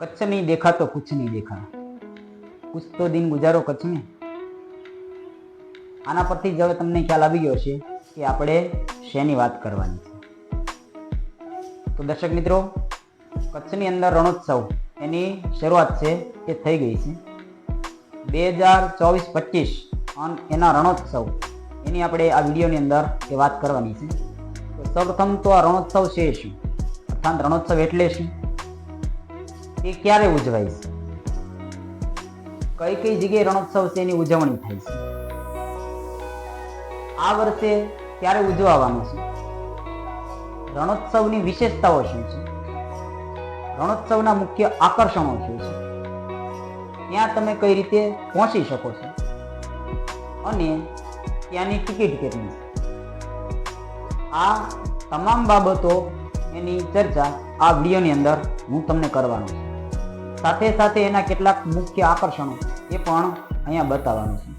कच्छ नहीं देखा तो कुछ नहीं देखा, कुछ तो दिन गुजारो कच्छ में। આના પરથી જ હવે તમને ખ્યાલ આવી ગયો છે કે આપણે શેની વાત કરવાની છે. તો દર્શક મિત્રો, કચ્છની અંદર રણોત્સવ એની શરૂઆત છે એ થઈ ગઈ છે. 2024-25 અને એના રણોત્સવ એની આપણે આ વિડીયોની અંદર એ વાત કરવાની છે. તો સૌપ્રથમ તો આ રણોત્સવ છે શું, અર્થાત રણોત્સવ એટલે શું, એ ક્યારે ઉજવાય છે, કઈ કઈ જગ્યાએ રણોત્સવ છે એની ઉજવણી થાય છે, આ વર્ષે ક્યારે ઉજવવાનો છે, રણોત્સવની વિશેષતાઓ શું છે, રણોત્સવના મુખ્ય આકર્ષણો શું છે, ત્યાં તમે કઈ રીતે પહોંચી શકો છો અને ત્યાંની ટિકિટ કેટલી છે. આ તમામ બાબતો એની ચર્ચા આ વિડીયોની અંદર હું તમને કરવાનો છું. સાથે સાથે એના કેટલાક મુખ્ય આકર્ષણો એ પણ અહીંયા બતાવવાનું છે.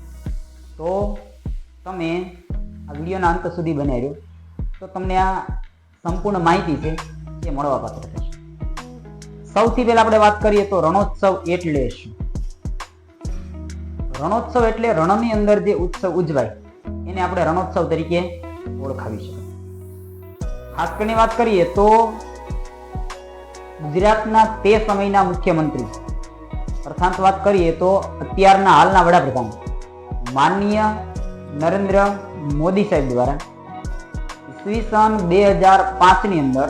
તો તમે આ વિડીયોના અંત સુધી બનાવી રહ્યો તો તમને આ સંપૂર્ણ માહિતી છે એ મળવા પાત્ર થશે. સૌથી પહેલા આપણે વાત કરીએ તો રણોત્સવ એટલે શું. રણોત્સવ એટલે રણની અંદર જે ઉત્સવ ઉજવાય એને આપણે રણોત્સવ તરીકે ઓળખાવી શકીએ. ખાસ કરીને વાત કરીએ તો ગુજરાતના તે સમયના મુખ્યમંત્રી અર્થાત વાત કરીએ તો અત્યારના હાલના વડાપ્રધાન માનનીય નરેન્દ્ર મોદી સાહેબ દ્વારા ઈસવીસન 2005ની અંદર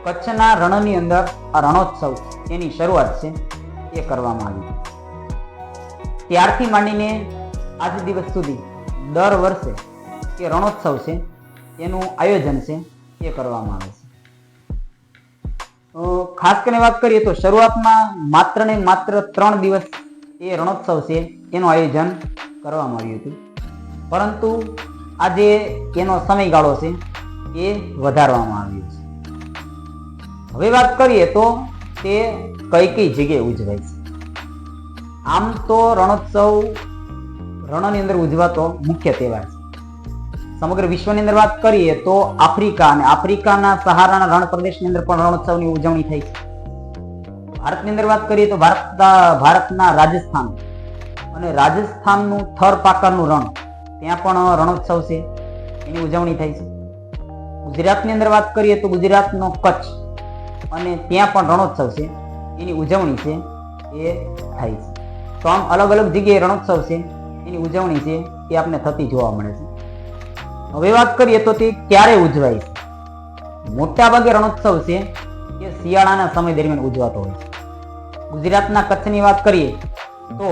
કચ્છના રણની અંદર આ રણોત્સવ એની શરૂઆત છે એ કરવામાં આવી. ત્યારથી માંડીને આજ દિવસ સુધી દર વર્ષે એ રણોત્સવ છે એનું આયોજન છે એ કરવામાં આવે છે. ખાસ કરીને વાત કરીએ તો શરૂઆતમાં માત્ર ને માત્ર 3 દિવસ એ રણોત્સવ છે એનું આયોજન કરવામાં આવ્યું હતું, પરંતુ આજે એનો સમયગાળો છે એ વધારવામાં આવ્યો છે. હવે વાત કરીએ તો તે કઈ કઈ જગ્યાએ ઉજવાય છે. આમ તો રણોત્સવ રણની અંદર ઉજવાતો મુખ્ય તહેવાર છે. સમગ્ર વિશ્વની અંદર વાત કરીએ તો આફ્રિકા અને આફ્રિકાના સહારાના રણ પ્રદેશની અંદર પણ રણોત્સવની ઉજવણી થઈ છે. ભારતની અંદર વાત કરીએ તો ભારતના રાજસ્થાન અને રાજસ્થાનનું થર પાકરનું રણ ત્યાં પણ રણોત્સવ છે એની ઉજવણી થાય છે. ગુજરાતની અંદર વાત કરીએ તો ગુજરાતનો કચ્છ અને ત્યાં પણ રણોત્સવ છે એની ઉજવણી છે એ થાય છે. તો આમ અલગ અલગ જગ્યાએ રણોત્સવ છે એની ઉજવણી છે એ આપણે થતી જોવા મળે છે. હવે વાત કરીએ તો તે ક્યારે ઉજવાય છે. મોટા ભાગે રણોત્સવ છે એ શિયાળાના સમય દરમિયાન ઉજવાતો હોય છે. ગુજરાતના કચ્છની વાત કરીએ તો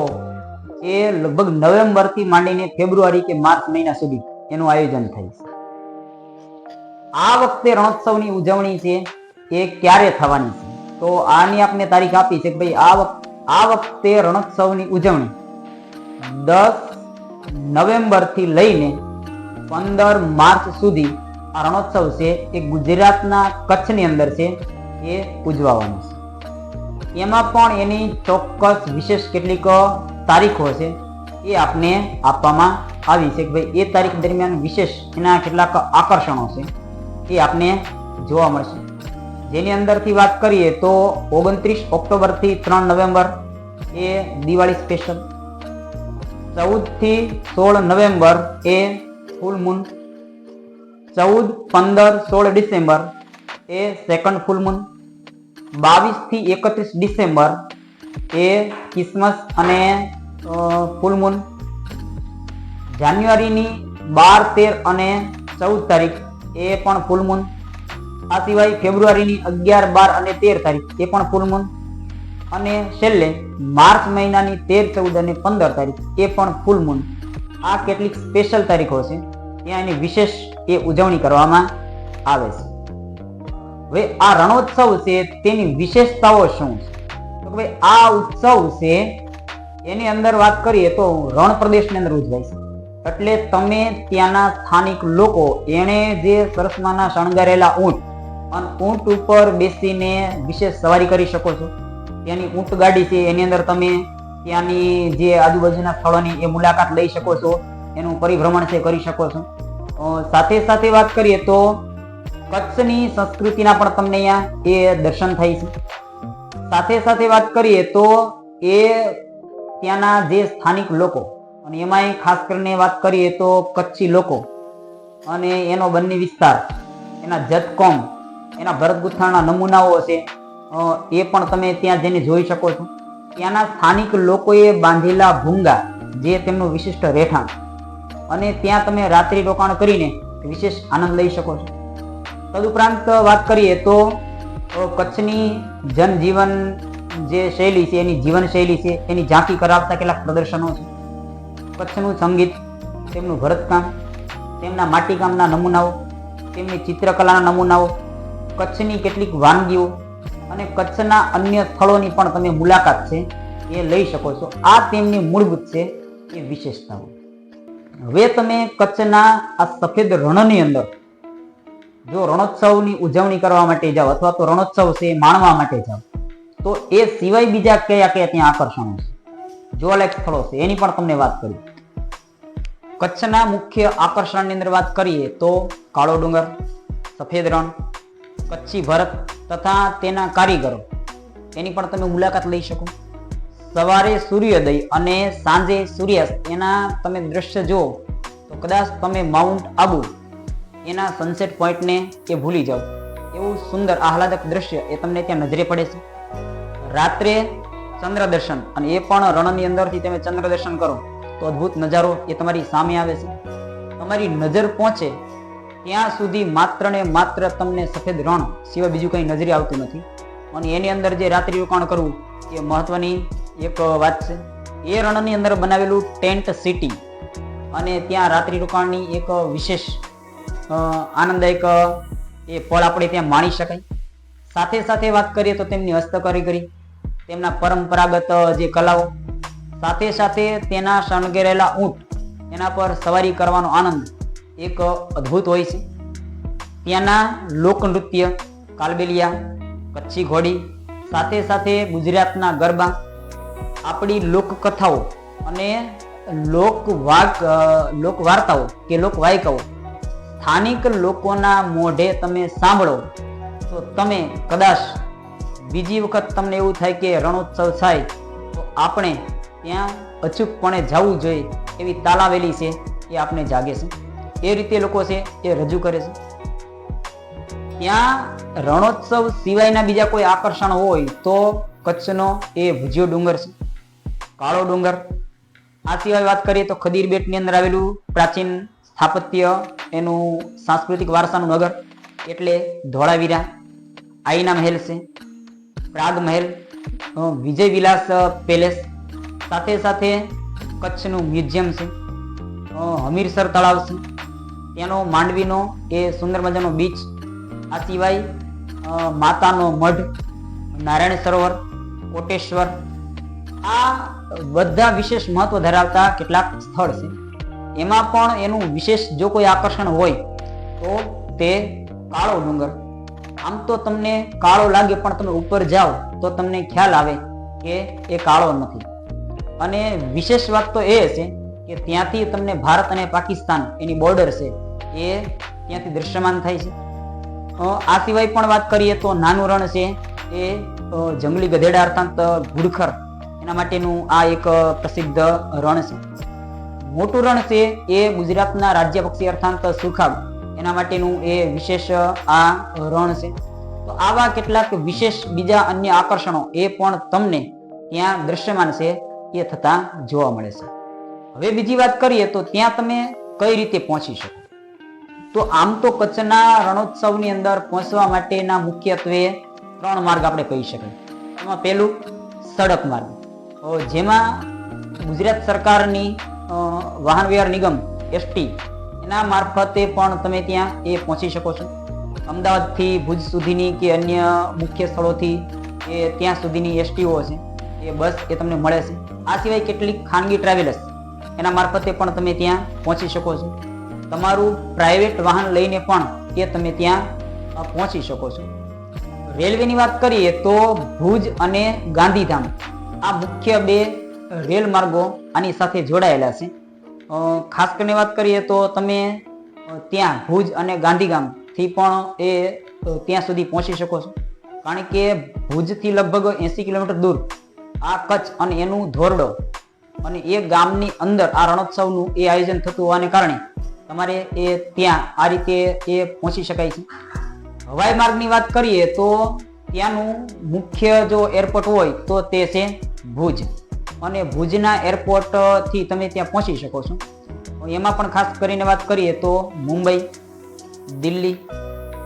એ લગભગ નવેમ્બરથી માંડીને ફેબ્રુઆરી કે માર્ચ મહિના સુધી એનું આયોજન થાય છે. આ વખતે રણોત્સવની ઉજવણી છે એ ક્યારે થવાની છે, તો આની આપણે તારીખ આપી છે કે ભાઈ આ વખતે રણોત્સવની ઉજવણી 10 નવેમ્બરથી લઈને 15 માર્ચ સુધી આ રણોત્સવ છે એ ગુજરાતના કચ્છની અંદર છે એ ઉજવવાનો છે. એમાં પણ એની ચોક્કસ વિશેષ કેટલીક તારીખો છે એ આપને આપવામાં આવી છે કે ભાઈ એ તારીખ દરમિયાન વિશેષ એના કેટલાક આકર્ષણો છે એ આપને જોવા મળશે. જેની અંદરથી વાત કરીએ તો 29 ઓક્ટોબરથી 3 નવેમ્બર એ દિવાળી સ્પેશિયલ, 14 થી 16 નવેમ્બર એ ફૂલ મૂન, 14, 15, 16 ડિસેમ્બર એ સેકન્ડ ફૂલ મૂન, 22 થી 31 ડિસેમ્બર એ ક્રિસમસ અને ફૂલ મૂન, જાન્યુઆરીની 12, 13 અને 14 તારીખ એ પણ ફૂલ મૂન. આ સિવાય ફેબ્રુઆરીની 11, 12 અને 13 તારીખ એ પણ ફૂલ મૂન, અને છેલ્લે માર્ચ મહિનાની 13, 14 અને 15 તારીખ એ પણ ફૂલ મૂન. આ કેટલીક સ્પેશિયલ તારીખો છે ત્યાં એની વિશેષ એ ઉજવણી કરવામાં આવે છે. હવે આ રણોત્સવ છે તેની વિશેષતાઓ શું છે, તો ભાઈ આ ઉત્સવ છે એની અંદર વાત કરીએ તો રણ પ્રદેશની અંદર ઉજવાય છે. એટલે તમે ત્યાંના સ્થાનિક લોકો એને જે સરસમાના શણગારેલા ઊંટ અને ઊંટ ઉપર બેસીને વિશેષ સવારી કરી શકો છો. ત્યાંની ઊંટ ગાડી છે એની અંદર તમે ત્યાંની જે આજુબાજુના સ્થળોની એ મુલાકાત લઈ શકો છો, એનું પરિભ્રમણ છે કરી શકો છો. સાથે સાથે વાત કરીએ તો કચ્છની સંસ્કૃતિના પણ તમને અહીંયા એ દર્શન થાય છે. સાથે સાથે વાત કરીએ તો એ ત્યાંના જે સ્થાનિક લોકો, અને એમાંય ખાસ કરીને વાત કરીએ તો કચ્છી લોકો અને એનો બંને વિસ્તાર, એના જતકોમ, એના ભરત ગૂંથણના નમૂનાઓ છે, એ પણ તમે ત્યાં જઈને જોઈ શકો છો. ત્યાંના સ્થાનિક લોકોએ બાંધેલા ભૂંગા, જે તેમનું વિશિષ્ટ રહેઠાણ, અને ત્યાં તમે રાત્રિ રોકાણ કરીને વિશેષ આનંદ લઈ શકો છો. તદુપરાંત વાત કરીએ તો કચ્છની જનજીવન જે શૈલી છે, એની જીવન શૈલી છે, એની ઝાંખી કરાવતા કેટલાક પ્રદર્શનો છે. કચ્છનું સંગીત, તેમનું ભરતકામ, તેમના માટીકામના નમૂનાઓ, તેમની ચિત્રકલાના નમૂનાઓ, કચ્છની કેટલીક વાનગીઓ અને કચ્છના અન્ય સ્થળોની પણ તમે મુલાકાત છે એ લઈ શકો છો. આ તેમની મૂળભૂત છે એ વિશેષતાઓ. હવે તમે કચ્છના આ સફેદ રણની અંદર જો રણોત્સવની ઉજવણી કરવા માટે જાઓ, અથવા તો રણોત્સવ છે માણવા માટે જાઓ, તો એ સિવાય બીજા કયા કયા ત્યાં આકર્ષણો છે, જોવાલાયક સ્થળો છે, એની પણ તમને વાત કરી. કચ્છના મુખ્ય આકર્ષણની અંદર વાત કરીએ તો કાળો ડુંગર, સફેદ રણ, કચ્છી ભરત તથા તેના કારીગરો, એની પણ તમે મુલાકાત લઈ શકો. સવારે સૂર્યોદય અને સાંજે સૂર્યાસ્ત, એના તમે દ્રશ્ય જુઓ તો કદાચ તમે માઉન્ટ આબુ એના સનસેટ પોઈન્ટને એ ભૂલી જાઓ, એવું સુંદર આહલાદક દ્રશ્ય એ તમને ત્યાં નજરે પડે છે. રાત્રે ચંદ્ર દર્શન, અને એ પણ રણની અંદરથી તમે ચંદ્ર દર્શન કરો તો અદ્ભુત નજારો એ તમારી સામે આવે છે. તમારી નજર પહોંચે ત્યાં સુધી માત્ર ને માત્ર તમને સફેદ રણ સિવાય બીજું કંઈ નજરે આવતું નથી. અને એની અંદર જે રાત્રિ રોકાણ કરવું એ મહત્વની એક વાત છે. એ રણની અંદર બનાવેલું ટેન્ટ સિટી, અને ત્યાં રાત્રિ રોકાણની એક વિશેષ આનંદદાયક એ પળ આપણે ત્યાં માણી શકાય. સાથે સાથે વાત કરીએ તો તેમની હસ્તકારીગરી, તેમના પરંપરાગત જે કલાઓ, સાથે સાથે તેના શણગારેલા ઊંટ, એના પર સવારી કરવાનો આનંદ એક અદ્ભુત હોય છે. ત્યાંના લોકનૃત્ય, કાલબેલિયા, કચ્છી ઘોડી, સાથે સાથે ગુજરાતના ગરબા, આપણી લોકકથાઓ અને લોકવાર્તાઓ કે લોકવાયકાઓ સ્થાનિક લોકોના મોઢે તમે સાંભળો તો તમે કદાચ બીજી વખત તમને એવું થાય કે રણોત્સવ થાય તો આપણે ત્યાં અચૂકપણે જવું જોઈએ એવી તાલાવેલી છે એ આપણે જાગે છે. એ રીતે લોકો છે એ રજૂ કરે છે. ત્યાં રણોત્સવ સિવાયના બીજા કોઈ આકર્ષણ હોય તો કચ્છનો એ ભુજિયો ડુંગર છે, કાળો ડુંગર. આ સિવાય વાત કરીએ તો ખદીર બેટની અંદર આવેલું પ્રાચીન સ્થાપત્ય, એનું સાંસ્કૃતિક વારસાનું નગર એટલે ધોળાવીરા, આઈના મહેલ છે, પ્રાગ મહેલ, વિજય વિલાસ પેલેસ, સાથે સાથે કચ્છનું મ્યુઝિયમ છે, હમીરસર તળાવ છે, ત્યાંનો માંડવીનો એ સુંદર મજાનો બીચ. આ સિવાય માતાનો મઢ, નારાયણ સરોવર, કોટેશ્વર, આ બધા વિશેષ મહત્વ ધરાવતા કેટલાક સ્થળ છે. એમાં પણ એનું વિશેષ જો કોઈ આકર્ષણ હોય તો તે કાળો ડુંગર. આમ તો તમને કાળો લાગે પણ તમે ઉપર જાઓ તો તમને ખ્યાલ આવે કે એ કાળો નથી. અને વિશેષ વાત તો એ છે કે ત્યાંથી તમને ભારત અને પાકિસ્તાન એની બોર્ડર છે એ ત્યાંથી દ્રશ્યમાન થાય છે. આ સિવાય પણ વાત કરીએ તો નાનું રણ છે એ જંગલી ગધેડા અર્થાત ઘુડખર એના માટેનું આ એક પ્રસિદ્ધ રણ છે. મોટું રણ છે એ ગુજરાતના રાજ્ય પક્ષી અર્થાત સુખાગ એના માટેનું એ વિશેષ આ રણ છે. તો આવા કેટલાક વિશેષ બીજા અન્ય આકર્ષણો એ પણ તમને ત્યાં દ્રશ્યમાન છે એ થતા જોવા મળે છે. હવે બીજી વાત કરીએ તો ત્યાં તમે કઈ રીતે પહોંચી શકો. તો આમ તો કચ્છના રણોત્સવની અંદર પહોંચવા માટેના મુખ્યત્વે 3 માર્ગ આપણે કહી શકાય. એમાં પહેલું સડક માર્ગ, જેમાં ગુજરાત સરકારની વાહન વ્યવહાર નિગમ એસટી એના મારફતે પણ તમે ત્યાં એ પહોંચી શકો છો. અમદાવાદથી ભુજ સુધીની કે અન્ય મુખ્ય સ્થળોથી એ ત્યાં સુધીની એસટીઓ છે એ બસ એ તમને મળે છે. આ સિવાય કેટલીક ખાનગી ટ્રાવેલર્સ એના મારફતે પણ તમે ત્યાં પહોંચી શકો છો. તમારું પ્રાઇવેટ વાહન લઈને પણ એ તમે ત્યાં પહોંચી શકો છો. રેલવેની વાત કરીએ તો ભુજ અને ગાંધીધામ આ મુખ્ય 2 રેલ માર્ગો આની સાથે જોડાયેલા છે. ખાસ કરીને વાત કરીએ તો તમે ત્યાં ભુજ અને ગાંધીધામથી પણ એ ત્યાં સુધી પહોંચી શકો છો. કારણ કે ભુજથી લગભગ 80 કિલોમીટર દૂર આ કચ્છ અને એનું ધોરડો અને એ ગામની અંદર આ રણોત્સવનું એ આયોજન થતું હોવાને કારણે તમારે એ ત્યાં આ રીતે એ પહોંચી શકાય છે. હવાઈ માર્ગની વાત કરીએ તો ત્યાંનું મુખ્ય જો એરપોર્ટ હોય તો તે છે ભુજ, અને ભુજના એરપોર્ટથી તમે ત્યાં પહોંચી શકો છો. એમાં પણ ખાસ કરીને વાત કરીએ તો મુંબઈ, દિલ્હી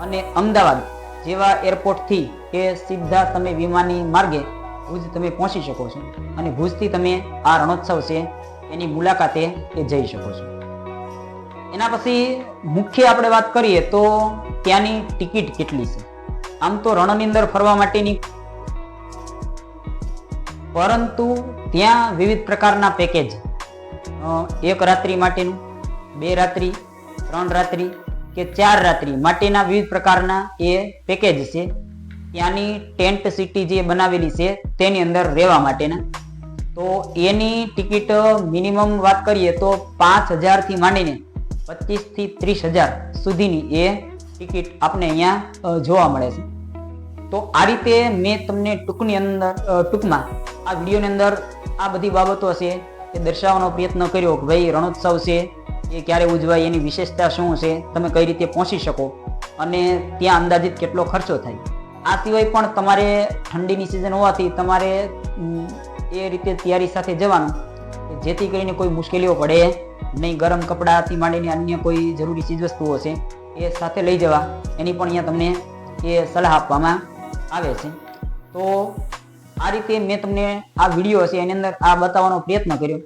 અને અમદાવાદ જેવા એરપોર્ટથી એ સીધા તમે વિમાની માર્ગે ભુજ તમે પહોંચી શકો છો, અને ભુજથી તમે આ રણોત્સવ છે એની મુલાકાતે એ જઈ શકો છો. એના પછી મુખ્ય આપણે વાત કરીએ તો ત્યાંની ટિકિટ કેટલી છે. આમ તો રણની અંદર ફરવા માટેની, પરંતુ ત્યાં વિવિધ પ્રકારના પેકેજ, 1 રાત્રિ માટેનું, 2 રાત્રિ, 3 રાત્રિ કે 4 રાત્રિ માટેના વિવિધ પ્રકારના એ પેકેજ છે. ત્યાંની ટેન્ટ સિટી જે બનાવેલી છે તેની અંદર રહેવા માટેના, તો એની ટિકિટ મિનિમમ વાત કરીએ તો 5,000 થી માંડીને 25,000 થી 30,000 સુધીની એ ટિકિટ આપણે અહીંયા જોવા મળે છે. તો આ રીતે મેં તમને ટૂંકમાં આ વિડીયોની અંદર આ બધી બાબતો છે એ દર્શાવવાનો પ્રયત્ન કર્યો કે ભાઈ રણોત્સવ છે એ ક્યારે ઉજવાય, એની વિશેષતા શું છે, તમે કઈ રીતે પહોંચી શકો અને ત્યાં અંદાજિત કેટલો ખર્ચો થાય. આ સિવાય પણ તમારે ઠંડીની સિઝન હોવાથી તમારે એ રીતે તૈયારી સાથે જવાનું જેથી કરીને કોઈ મુશ્કેલીઓ પડે નહીં. ગરમ કપડાથી માંડીને અન્ય કોઈ જરૂરી ચીજવસ્તુઓ છે એ સાથે લઈ જવા, એની પણ અહીંયા તમને એ સલાહ આપવામાં આવે છે. તો આ રીતે મેં તમને આ વિડીયો છે એની અંદર આ બતાવવાનો પ્રયત્ન કર્યો.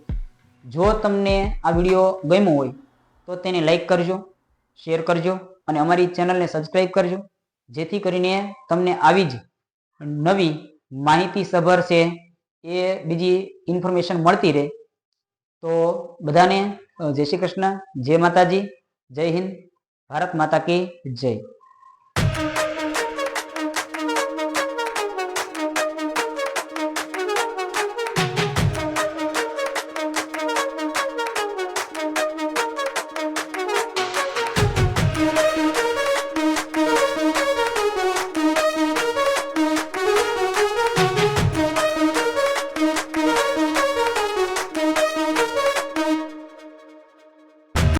જો તમને આ વિડીયો ગમ્યો હોય તો તેને લાઈક કરજો, શેર કરજો અને અમારી ચેનલને સબસ્ક્રાઈબ કરજો, જેથી કરીને તમને આવી જ નવી માહિતીસભર છે એ બીજી ઇન્ફોર્મેશન મળતી રહે. તો બધાને જય શ્રી કૃષ્ણ, જય માતાજી, જય હિન્દ, ભારત માતા કી જય.